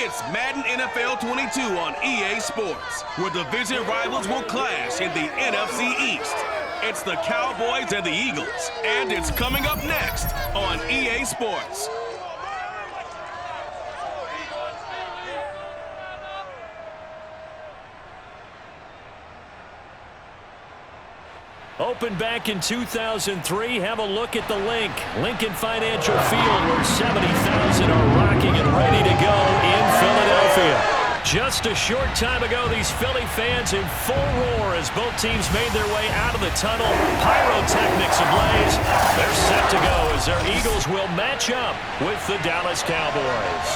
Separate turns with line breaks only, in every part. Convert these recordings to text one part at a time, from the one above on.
It's Madden NFL 22 on EA Sports, where division rivals will clash in the NFC East. It's the Cowboys and the Eagles, and it's coming up next on EA Sports.
Opened back in 2003, have a look at the link. Lincoln Financial Field, where 70,000 are rocking and ready to go in Philadelphia. Just a short time ago, these Philly fans in full roar as both teams made their way out of the tunnel. Pyrotechnics ablaze. They're set to go as their Eagles will match up with the Dallas Cowboys.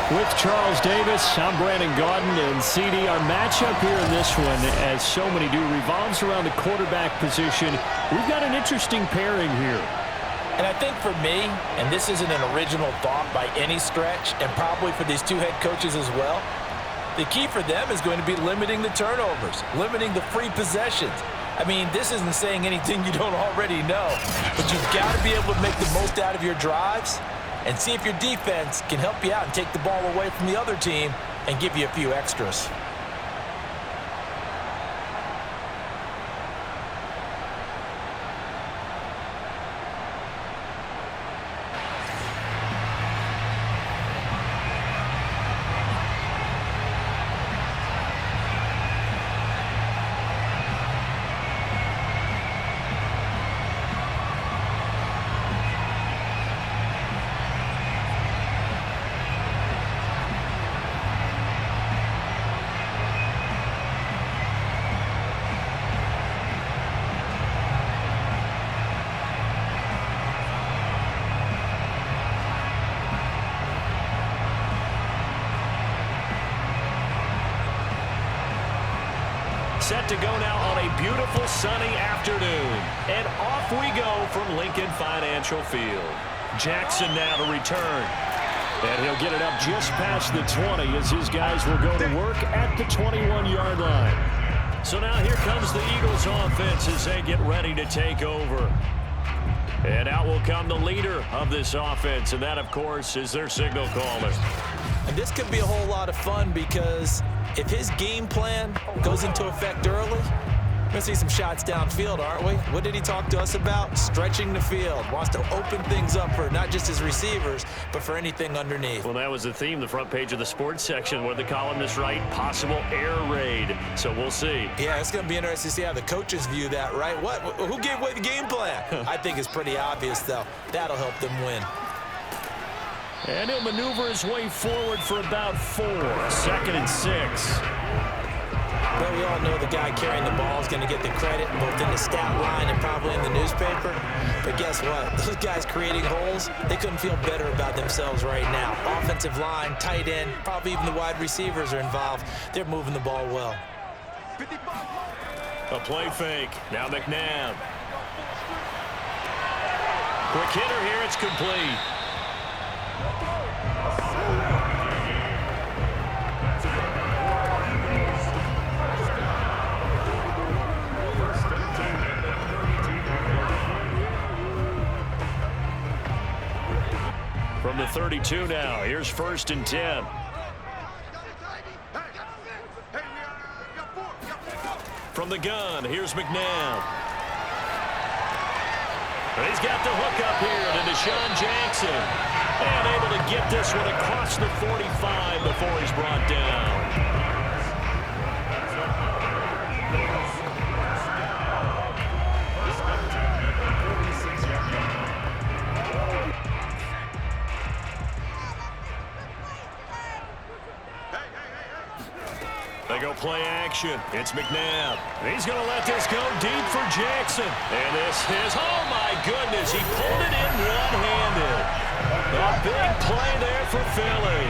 With Charles Davis, I'm Brandon Gaudin, and CD, our matchup here in this one, as so many do, revolves around the quarterback position. We've got an interesting pairing here.
And I think for me, and this isn't an original thought by any stretch, and probably for these two head coaches as well, the key for them is going to be limiting the turnovers, limiting the free possessions. I mean, this isn't saying anything you don't already know, but you've got to be able to make the most out of your drives and see if your defense can help you out and take the ball away from the other team and give you a few extras.
Set to go now on a beautiful sunny afternoon. And off we go from Lincoln Financial Field. Jackson now to return. And he'll get it up just past the 20 as his guys will go to work at the 21-yard line. So now here comes the Eagles offense as they get ready to take over. And out will come the leader of this offense, and that, of course, is their signal caller.
And this could be a whole lot of fun because if his game plan goes into effect early, we're going to see some shots downfield, aren't we? What did he talk to us about? Stretching the field. Wants to open things up for not just his receivers, but for anything underneath.
Well, that was the theme, the front page of the sports section, where the columnists write possible air raid. So we'll see.
Yeah, it's going to be interesting to see how the coaches view that, right? Who gave away the game plan? I think it's pretty obvious, though. That'll help them win.
And he'll maneuver his way forward for about 4. 2nd and 6.
Well, we all know the guy carrying the ball is going to get the credit both in the stat line and probably in the newspaper. But guess what? Those guys creating holes, they couldn't feel better about themselves right now. Offensive line, tight end, probably even the wide receivers are involved. They're moving the ball well.
A play fake. Now McNabb. Quick hitter here. It's complete. From the 32 now, here's 1st and 10. From the gun, here's McNabb. He's got the hook up here to Deshaun Jackson. And able to get this one across the 45 before he's brought down. They go play action. It's McNabb. He's going to let this go deep for Jackson. And this is, oh my goodness, he pulled it in one-handed. A big play there for Philly.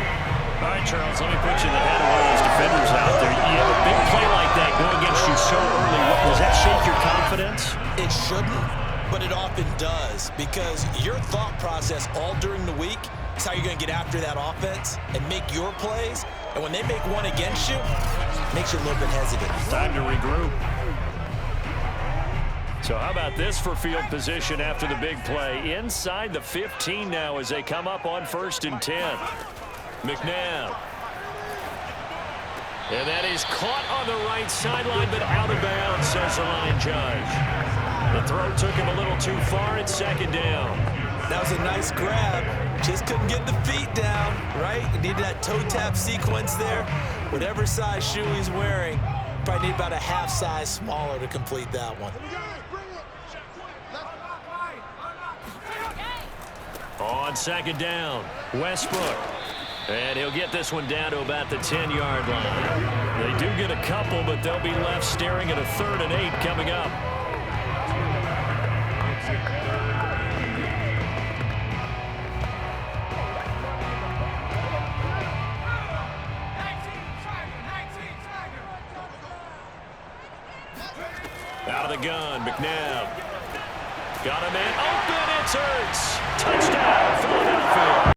All right, Charles, let me put you in the head of one of those defenders out there. You have a big play like that go against you so early. Does that shake your confidence?
It shouldn't, but it often does, because your thought process all during the week is how you're going to get after that offense and make your plays. And when they make one against you, it makes you a little bit hesitant.
Time to regroup. So how about this for field position after the big play? Inside the 15 now as they come up on 1st and 10. McNabb. And that is caught on the right sideline, but out of bounds, says the line judge. The throw took him a little too far at 2nd down.
That was a nice grab. Just couldn't get the feet down, right? You need that toe tap sequence there. Whatever size shoe he's wearing, probably need about a half size smaller to complete that one.
On 2nd down, Westbrook. And he'll get this one down to about the 10-yard line. They do get a couple, but they'll be left staring at a 3rd and 8 coming up. Out of the gun, McNabb. Got him in. Open, it's Ertz. Touchdown, Philadelphia.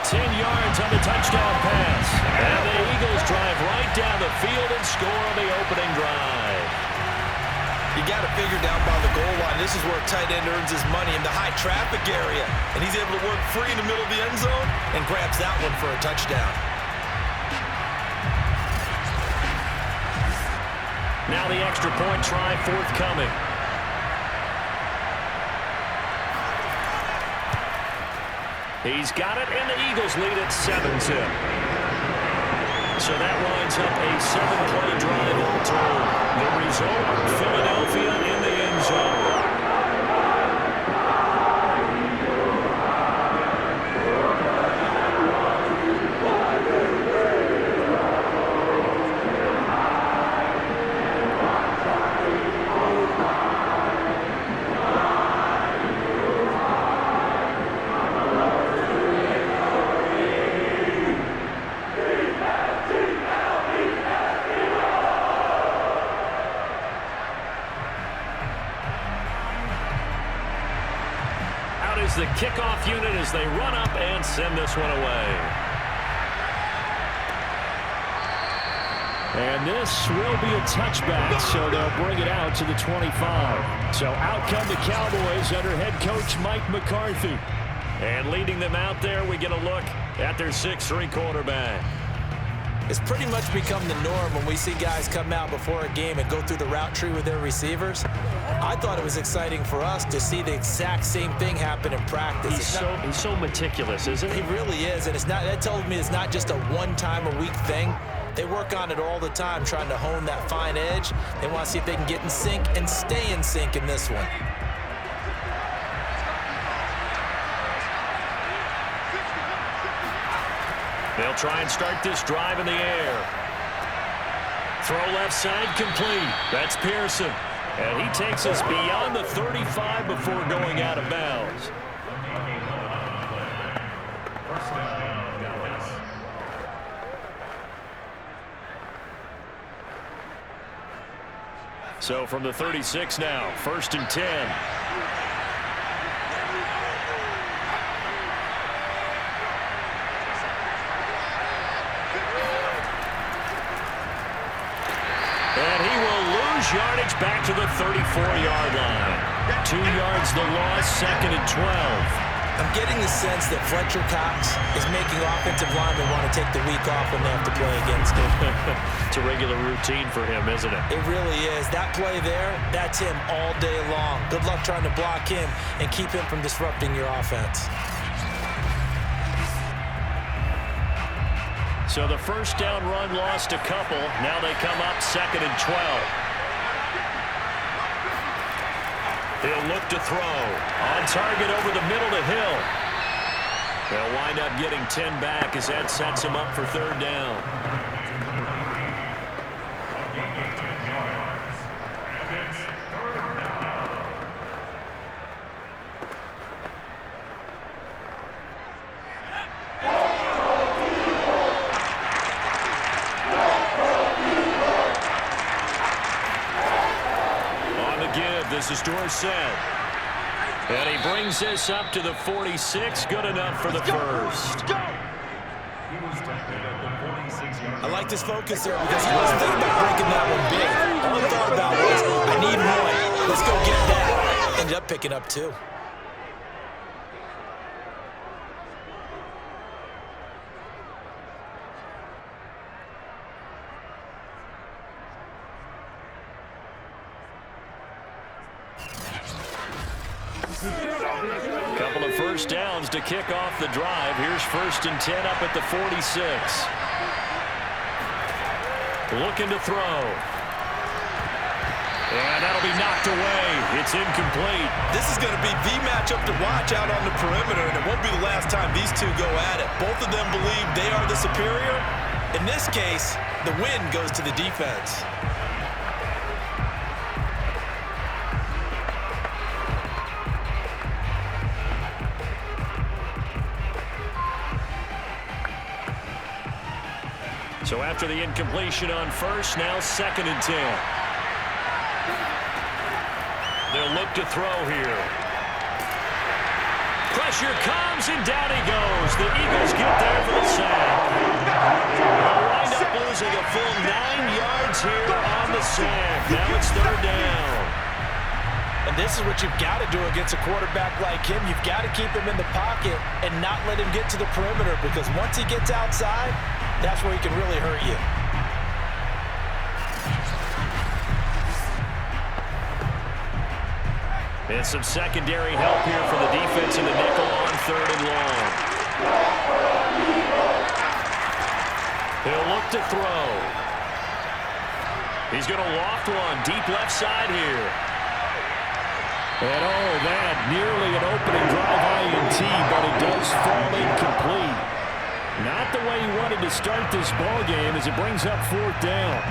10 yards on the touchdown pass. And the Eagles drive right down the field and score on the opening drive.
You got to figure down by the goal line. This is where a tight end earns his money, in the high traffic area. And he's able to work free in the middle of the end zone and grabs that one for a touchdown.
Now the extra point try forthcoming. He's got it, and the Eagles lead at 7-0. So that winds up a 7-play drive all told. The result, Philadelphia in the end zone. The kickoff unit as they run up and send this one away. And this will be a touchback, so they'll bring it out to the 25. So out come the Cowboys under head coach Mike McCarthy. And leading them out there, we get a look at their 6'3" quarterback.
It's pretty much become the norm when we see guys come out before a game and go through the route tree with their receivers. I thought it was exciting for us to see the exact same thing happen in practice.
He's so meticulous, isn't he?
He really is, and that tells me it's not just a one-time-a-week thing. They work on it all the time, trying to hone that fine edge. They want to see if they can get in sync and stay in sync in this one.
They'll try and start this drive in the air. Throw left side complete. That's Pearson. And he takes us beyond the 35 before going out of bounds. So from the 36 now, 1st and 10. Yardage back to the 34-yard line. 2 yards the loss, 2nd and 12.
I'm getting the sense that Fletcher Cox is making offensive linemen want to take the week off when they have to play against him.
It's a regular routine for him, isn't it?
It really is. That play there, that's him all day long. Good luck trying to block him and keep him from disrupting your offense.
So the first down run lost a couple. Now they come up 2nd and 12. He'll look to throw. On target over the middle to Hill. They'll wind up getting 10 back as that sets him up for 3rd down. This is Dorsett. And he brings this up to the 46. Good enough for the first.
I like this focus there because he wasn't thinking about breaking that one big. All he thought about was, I need more breaking up too.
Couple of first downs to kick off the drive. Here's 1st and 10 up at the 46. Looking to throw. And that'll be knocked away. It's incomplete.
This is going to be the matchup to watch out on the perimeter, and it won't be the last time these two go at it. Both of them believe they are the superior. In this case, the win goes to the defense.
So after the incompletion on first, now 2nd and 10. They'll look to throw here. Pressure comes, and down he goes. The Eagles get there for the sack. They'll wind up losing a full 9 yards here on the sack. Now it's 3rd down.
And this is what you've got to do against a quarterback like him. You've got to keep him in the pocket and not let him get to the perimeter, because once he gets outside, that's where he can really hurt you.
And some secondary help here for the defense in the nickel on 3rd and long. He'll look to throw. He's going to loft one deep left side here. And that nearly an opening drive INT, but it does fall incomplete. Not the way he wanted to start this ball game as it brings up 4th down.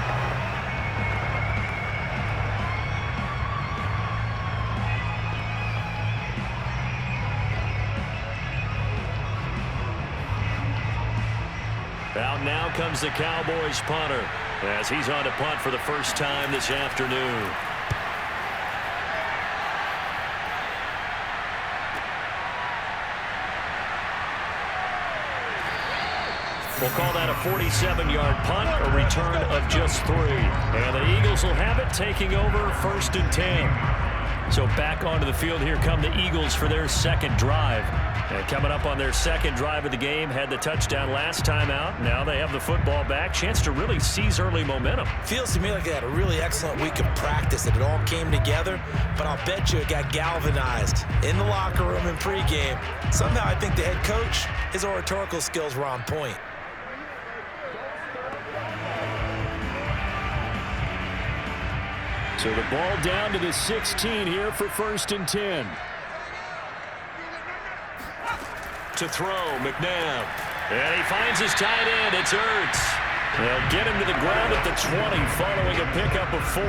Out now comes the Cowboys punter as he's on to punt for the first time this afternoon. We'll call that a 47-yard punt, a return of just 3. And the Eagles will have it, taking over 1st and 10. So back onto the field, here come the Eagles for their 2nd drive. And coming up on their 2nd drive of the game, had the touchdown last time out. Now they have the football back. Chance to really seize early momentum.
Feels to me like they had a really excellent week of practice, that it all came together. But I'll bet you it got galvanized in the locker room in pregame. Somehow I think the head coach, his oratorical skills were on point.
So the ball down to the 16 here for 1st and 10. To throw, McNabb. And he finds his tight end. It's Ertz. They'll get him to the ground at the 20 following a pickup of 4.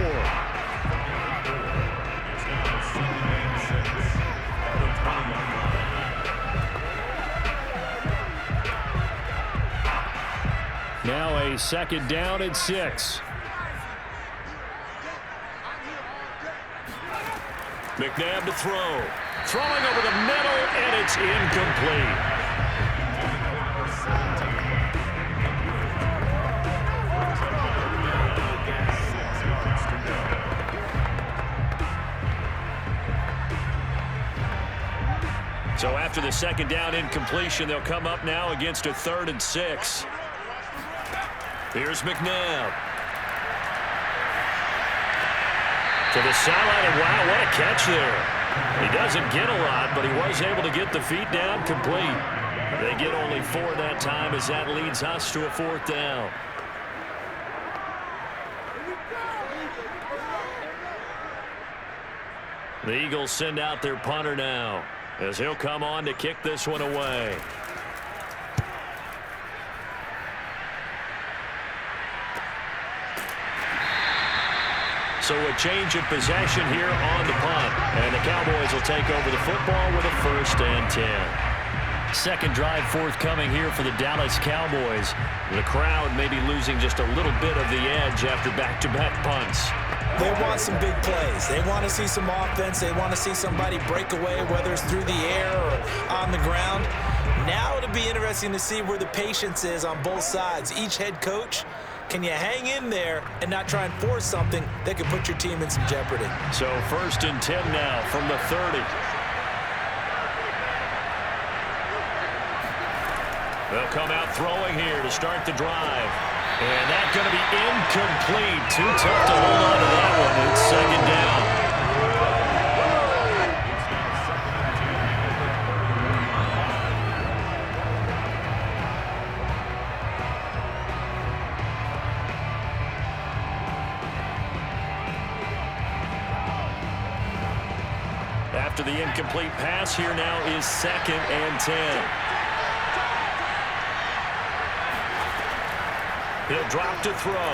Now a 2nd down and 6. McNabb to throw. Throwing over the middle, and it's incomplete. So after the 2nd down incompletion, they'll come up now against a 3rd and 6. Here's McNabb. To the sideline, and wow, what a catch there. He doesn't get a lot, but he was able to get the feet down complete. They get only 4 that time as that leads us to a 4th down. The Eagles send out their punter now as he'll come on to kick this one away. So a change of possession here on the punt. And the Cowboys will take over the football with a 1st and 10. 2nd drive forthcoming here for the Dallas Cowboys. The crowd may be losing just a little bit of the edge after back-to-back punts.
They want some big plays. They want to see some offense. They want to see somebody break away, whether it's through the air or on the ground. Now it'll be interesting to see where the patience is on both sides. Each head coach Can you hang in there and not try and force something that could put your team in some jeopardy?
So 1st and 10 now from the 30. They'll come out throwing here to start the drive. And that's going to be incomplete. Too tough to hold on to that one. It's 2nd down. After the incomplete pass, here now is 2nd and 10. He'll drop to throw.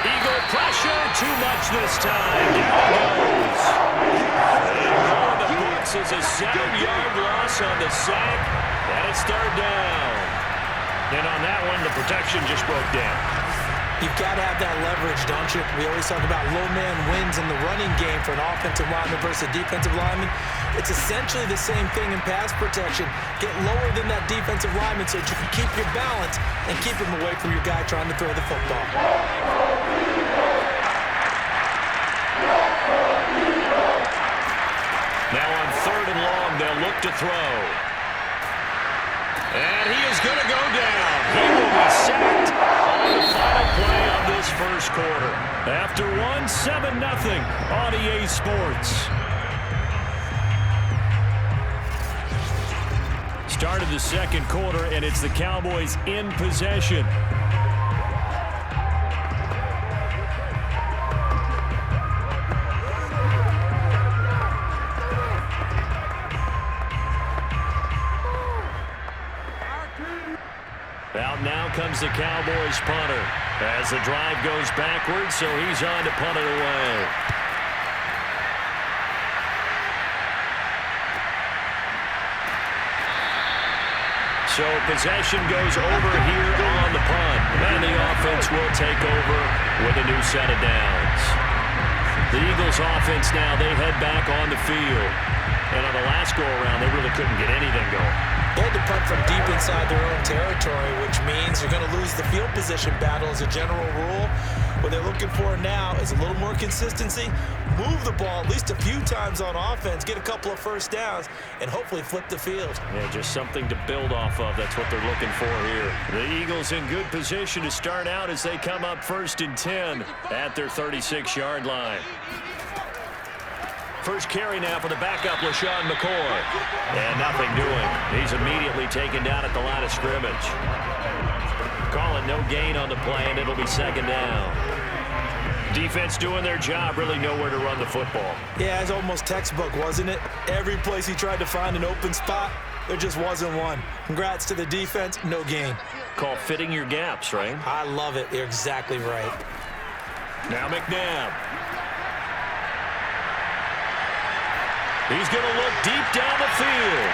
Eagle pressure, too much this time. Down he goes. And the books is a 7-yard loss on the sack, and it's 3rd down. And on that one, the protection just broke down.
You've got to have that leverage, don't you? We always talk about low man wins in the running game for an offensive lineman versus a defensive lineman. It's essentially the same thing in pass protection. Get lower than that defensive lineman so that you can keep your balance and keep him away from your guy trying to throw the football.
Now on 3rd and long, they'll look to throw. And he is going to go down. He will be sacked on the final play of this first quarter. After 7-0 on EA Sports. Started the 2nd quarter, and it's the Cowboys in possession. Out now comes the Cowboys punter as the drive goes backwards, so he's on to punt it away. So possession goes over here on the punt, and the offense will take over with a new set of downs. The Eagles offense now, they head back on the field. And on the last go-around, they really couldn't get anything going.
They had to punt from deep inside their own territory, which means you're going to lose the field position battle as a general rule. What they're looking for now is a little more consistency, move the ball at least a few times on offense, get a couple of first downs, and hopefully flip the field.
Yeah, just something to build off of. That's what they're looking for here. The Eagles in good position to start out as they come up 1st and 10 at their 36-yard line. First carry now for the backup, LaShawn McCoy. And nothing doing. He's immediately taken down at the line of scrimmage. Calling no gain on the play, and it'll be 2nd down. Defense doing their job, really nowhere to run the football.
Yeah, it's almost textbook, wasn't it? Every place he tried to find an open spot, there just wasn't one. Congrats to the defense, no gain.
Call fitting your gaps, right?
I love it. You're exactly right.
Now McNabb. He's going to look deep down the field.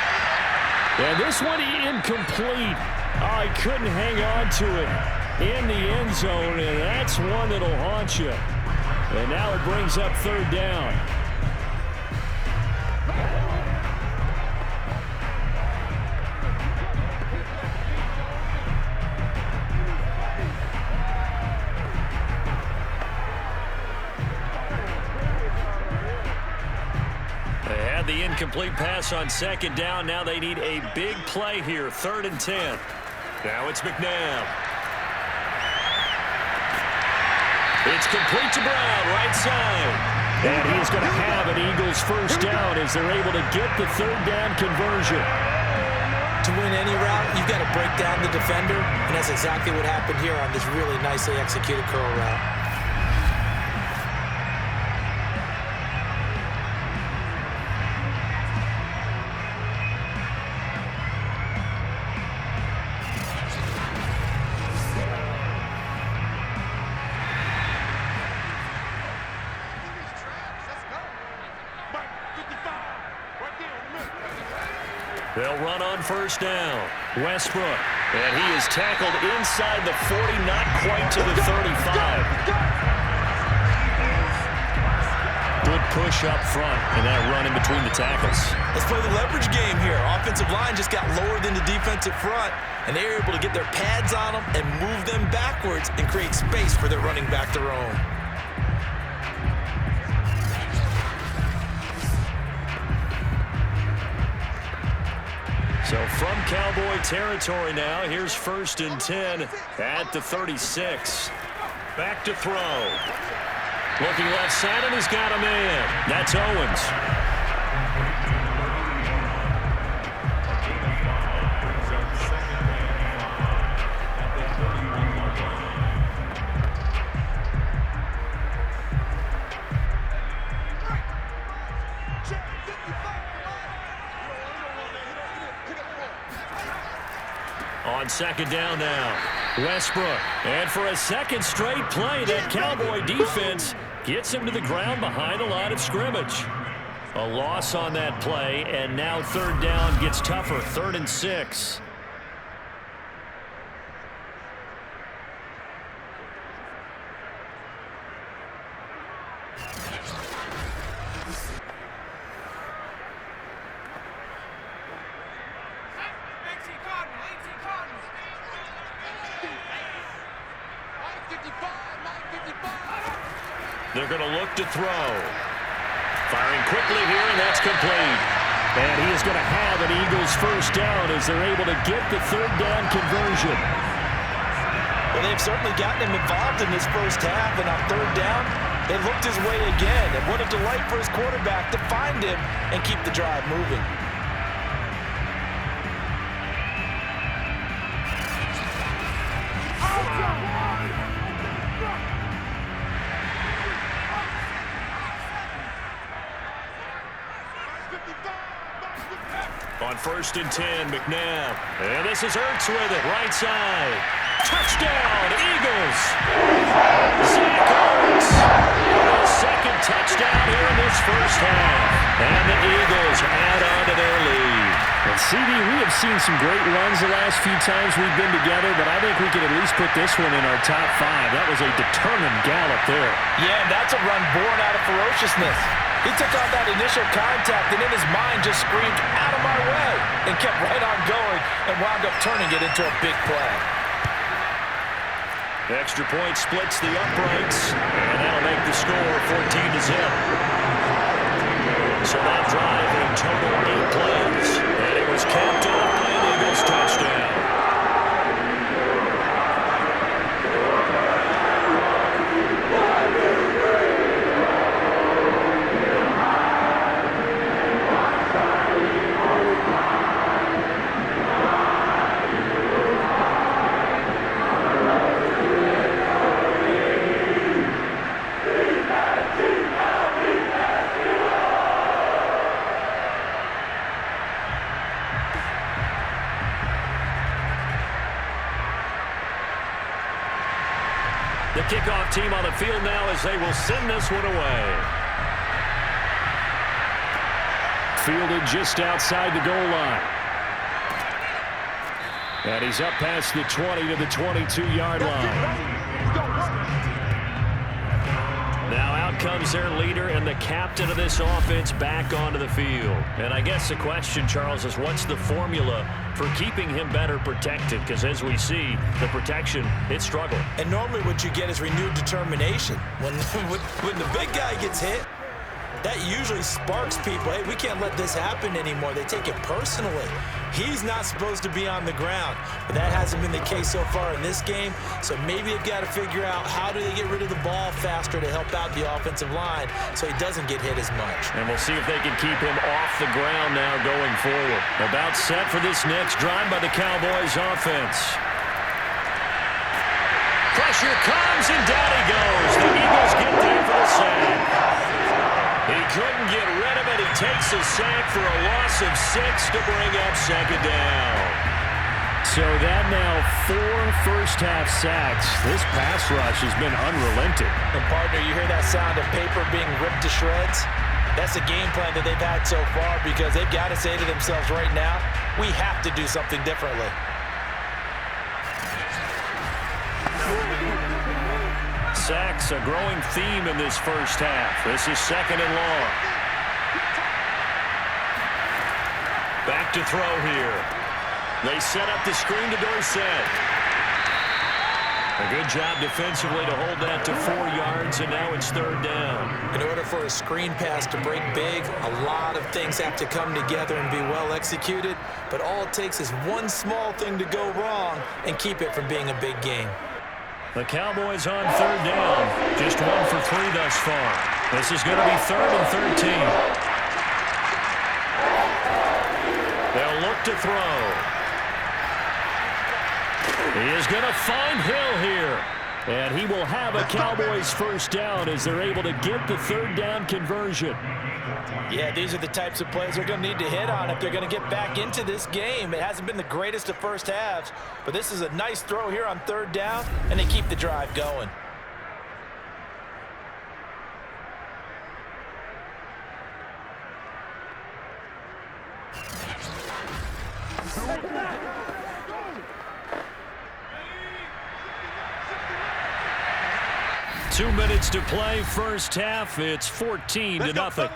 And this one incomplete. Oh, he couldn't hang on to it in the end zone, and that's one that'll haunt you. And now it brings up 3rd down. The incomplete pass on 2nd down. Now they need a big play here. 3rd and 10. Now it's McNabb. It's complete to Brown, right side. And he's going to have an Eagles first down as they're able to get the 3rd down conversion.
To win any route, you've got to break down the defender, and that's exactly what happened here on this really nicely executed curl route.
They'll run on 1st down. Westbrook. And he is tackled inside the 40, not quite to the 35. Good push up front and that run in between the tackles.
Let's play the leverage game here. Offensive line just got lower than the defensive front, and they were able to get their pads on them and move them backwards and create space for their running back to roam.
So from Cowboy territory now, here's 1st and 10 at the 36. Back to throw. Looking left side, and he's got a man. That's Owens. On 2nd down now, Westbrook. And for a second straight play, that Cowboy defense gets him to the ground behind the line of scrimmage. A loss on that play, and now 3rd down gets tougher, 3rd and 6. They're going to look to throw. Firing quickly here, and that's complete. And he is going to have an Eagles 1st down as they're able to get the 3rd down conversion.
Well, they've certainly gotten him involved in this first half, and on 3rd down, they looked his way again. And what a delight for his quarterback to find him and keep the drive moving.
On 1st and 10, McNabb. And this is Ertz with it, right side. Touchdown, Eagles! Zach Ertz! His 2nd touchdown here in this first half. And the Eagles add on to their lead.
And CD, we have seen some great runs the last few times we've been together, but I think we can at least put this one in our top 5. That was a determined gallop there.
Yeah, that's a run born out of ferociousness. He took on that initial contact and in his mind just screamed, "Out of my way," and kept right on going and wound up turning it into a big play.
The extra point splits the uprights, and that'll make the score 14-0. So that drive in total 8 plays, and it was capped off by an Eagles touchdown. The kickoff team on the field now as they will send this one away.
Fielded just outside the goal line.
And he's up past the 20 to the 22-yard line. Now out comes their leader and the captain of this offense back onto the field. And I guess the question, Charles, is what's the formula for keeping him better protected? Because as we see, the protection, it struggled.
And normally what you get is renewed determination. When the big guy gets hit, that usually sparks people. Hey, we can't let this happen anymore. They take it personally. He's not supposed to be on the ground, but that hasn't been the case so far in this game. So maybe they've got to figure out how do they get rid of the ball faster to help out the offensive line so he doesn't get hit as much.
And we'll see if they can keep him off the ground now going forward. About set for this next drive by the Cowboys offense. Pressure comes, and down he goes. The Eagles get there for the sack. He couldn't get rid of it. He takes a sack for a loss of 6 to bring up 2nd down.
So that now 4 first-half sacks. This pass rush has been unrelenting.
And partner, you hear that sound of paper being ripped to shreds? That's a game plan that they've had so far because they've got to say to themselves right now, we have to do something differently.
2 Sacks, a growing theme in this first half. This is 2nd and long. Back to throw here. They set up the screen to Dorsett. A good job defensively to hold that to 4 yards, and now it's 3rd down.
In order for a screen pass to break big, a lot of things have to come together and be well executed, but all it takes is one small thing to go wrong and keep it from being a big game.
The Cowboys on 3rd down. Just 1 for 3 thus far. This is going to be 3rd and 13. They'll look to throw. He is going to find Hill here. And he will have a Cowboys first down as they're able to get the 3rd down conversion.
Yeah, these are the types of plays they're going to need to hit on if they're going to get back into this game. It hasn't been the greatest of first halves, but this is a nice throw here on 3rd down, and they keep the drive going.
Two minutes to play, first half. It's 14-0.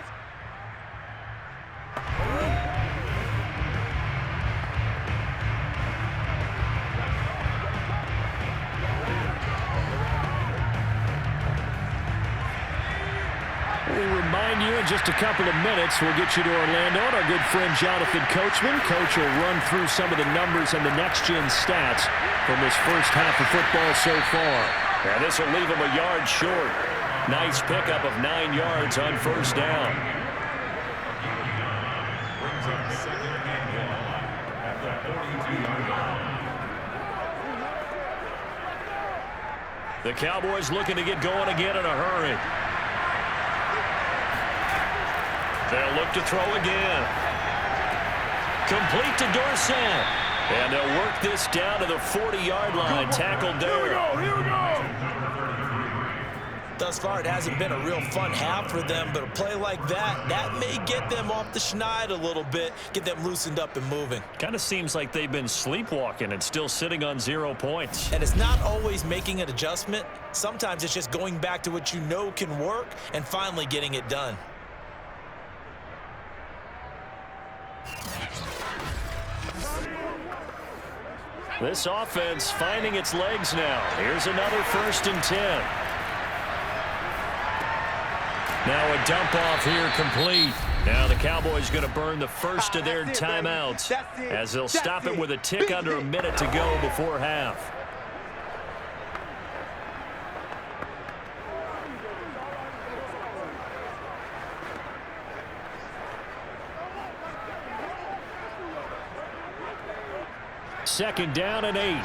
We'll remind you in just a couple of minutes, we'll get you to Orlando and our good friend Jonathan Coachman. Coach will run through some of the numbers and the next-gen stats from this first half of football so far. And this will leave him a yard short. Nice pickup of 9 yards on first down. The Cowboys looking to get going again in a hurry. They'll look to throw again. Complete to Dorsett. And they'll work this down to the 40-yard line. Tackled there.
Here we go. Thus far, it hasn't been a real fun half for them, but a play like that may get them off the schneid a little bit, get them loosened up and moving.
Kind of seems like they've been sleepwalking and still sitting on 0 points.
And it's not always making an adjustment. Sometimes it's just going back to what you know can work and finally getting it done.
This offense finding its legs now. Here's another 1st and 10. Now a dump off here complete. Now the Cowboys going to burn the first of their timeouts as they'll stop it with a tick under a minute to go before half. Second down and 8.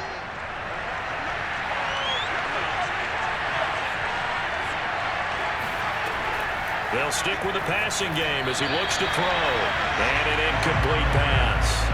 They'll stick with the passing game as he looks to throw. And an incomplete pass.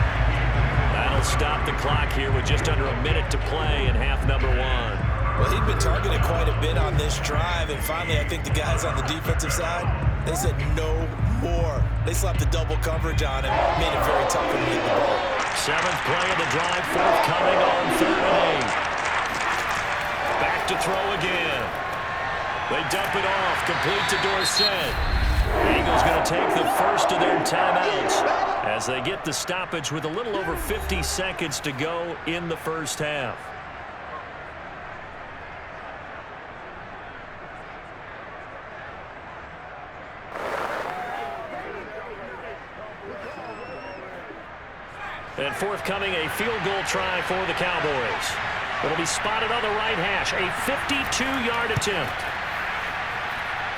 That'll stop the clock here with just under a minute to play in half number 1.
Well, he'd been targeted quite a bit on this drive, and finally I think the guys on the defensive side, they said no more. They slapped the double coverage on him, made it very tough for him to get the ball.
7th play of the drive, forthcoming on 3rd and 8. Back to throw again. They dump it off, complete to Dorsett. The Eagles going to take the first of their timeouts as they get the stoppage with a little over 50 seconds to go in the first half. And forthcoming, a field goal try for the Cowboys. It'll be spotted on the right hash, a 52-yard attempt.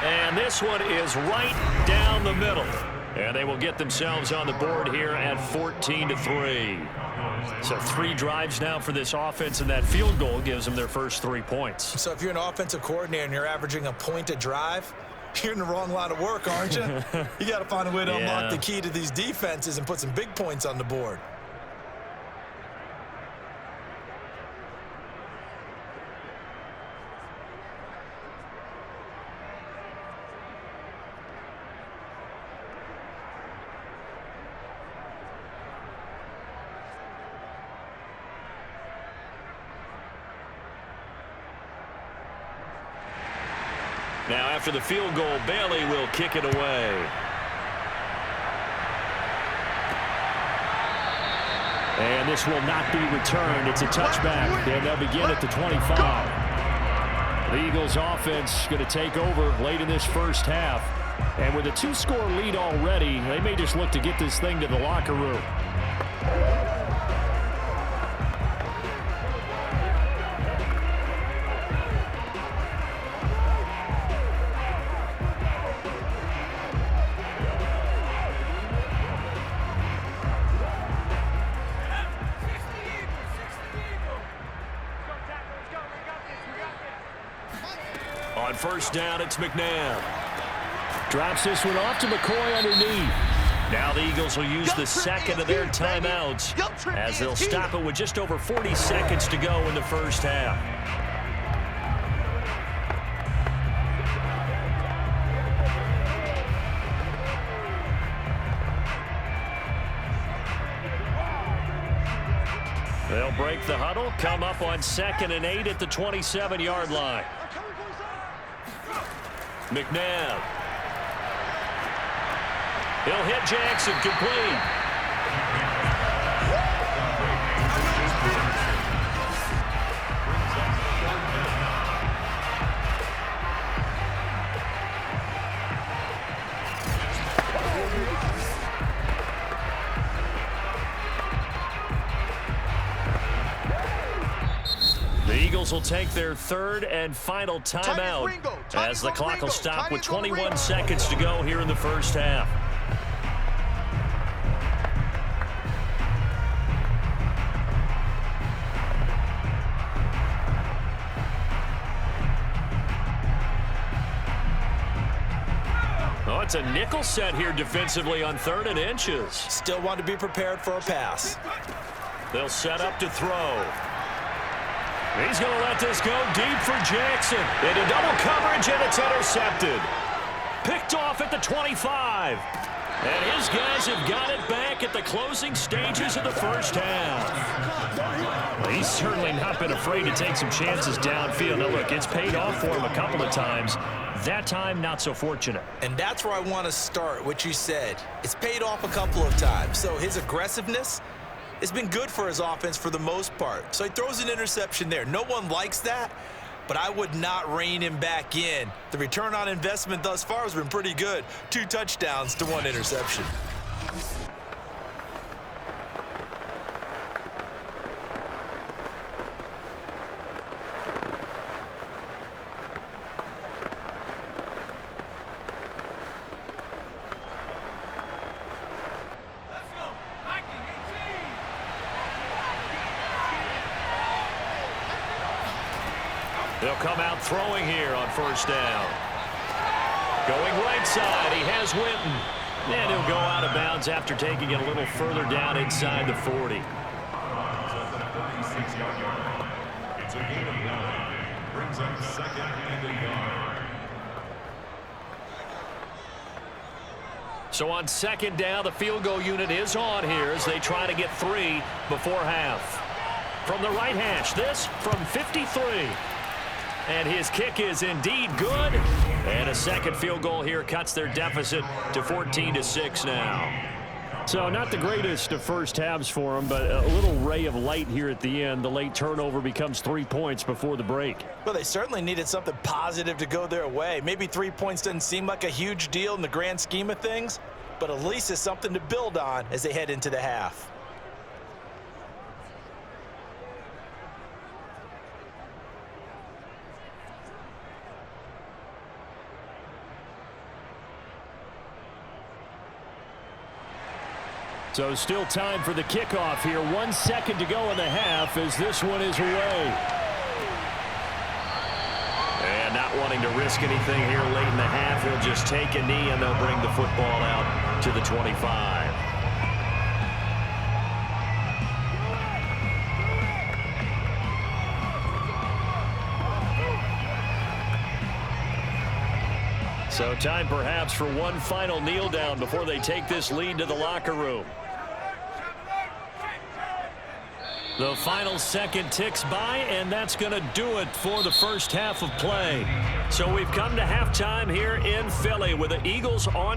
And this one is right down the middle. And they will get themselves on the board here at 14-3. So 3 drives now for this offense, and that field goal gives them their first 3 points.
So if you're an offensive coordinator and you're averaging a point a drive, you're in the wrong line of work, aren't you? You got to find a way to unlock the key to these defenses and put some big points on the board.
Now after the field goal, Bailey will kick it away.
And this will not be returned. It's a touchback, and they'll begin at the 25. The Eagles offense going to take over late in this first half. And with a 2-score lead already, they may just look to get this thing to the locker room.
On first down, it's McNabb.
Drops this one off to McCoy underneath.
Now the Eagles will use the second of their timeouts as they'll stop it with just over 40 seconds to go in the first half. They'll break the huddle, come up on 2nd and 8 at the 27-yard line. McNabb. He'll hit Jackson, complete. The Eagles will take their third and final timeout as the clock will stop with 21 seconds to go here in the first half. Oh, it's a nickel set here defensively on 3rd and inches.
Still want to be prepared for a pass.
They'll set up to throw. He's going to let this go deep for Jackson. Into double coverage, and it's intercepted. Picked off at the 25. And his guys have got it back at the closing stages of the first half. Well, he's certainly not been afraid to take some chances downfield. Now, look, it's paid off for him a couple of times. That time, not so fortunate.
And that's where I want to start, what you said. It's paid off a couple of times. So his aggressiveness has been good for his offense for the most part. So he throws an interception there. No one likes that, but I would not rein him back in. The return on investment thus far has been pretty good. 2 touchdowns to 1 interception.
They'll come out throwing here on first down. Going right side, he has Winton. And he'll go out of bounds after taking it a little further down inside the 40.
It's a gain of 9. Brings up 2nd and a yard.
So on 2nd down, the field goal unit is on here as they try to get 3 before half. From the right hash, this from 53. And his kick is indeed good. And a second field goal here cuts their deficit to 14-6 now.
So not the greatest of first halves for him, but a little ray of light here at the end. The late turnover becomes 3 points before the break.
Well, they certainly needed something positive to go their way. Maybe 3 points doesn't seem like a huge deal in the grand scheme of things, but at least it's something to build on as they head into the half.
So still time for the kickoff here. 1 second to go in the half as this one is away.
And not wanting to risk anything here late in the half, he'll just take a knee and they'll bring the football out to the 25. So time perhaps for one final kneel down before they take this lead to the locker room. The final second ticks by, and that's going to do it for the first half of play. So we've come to halftime here in Philly with the Eagles on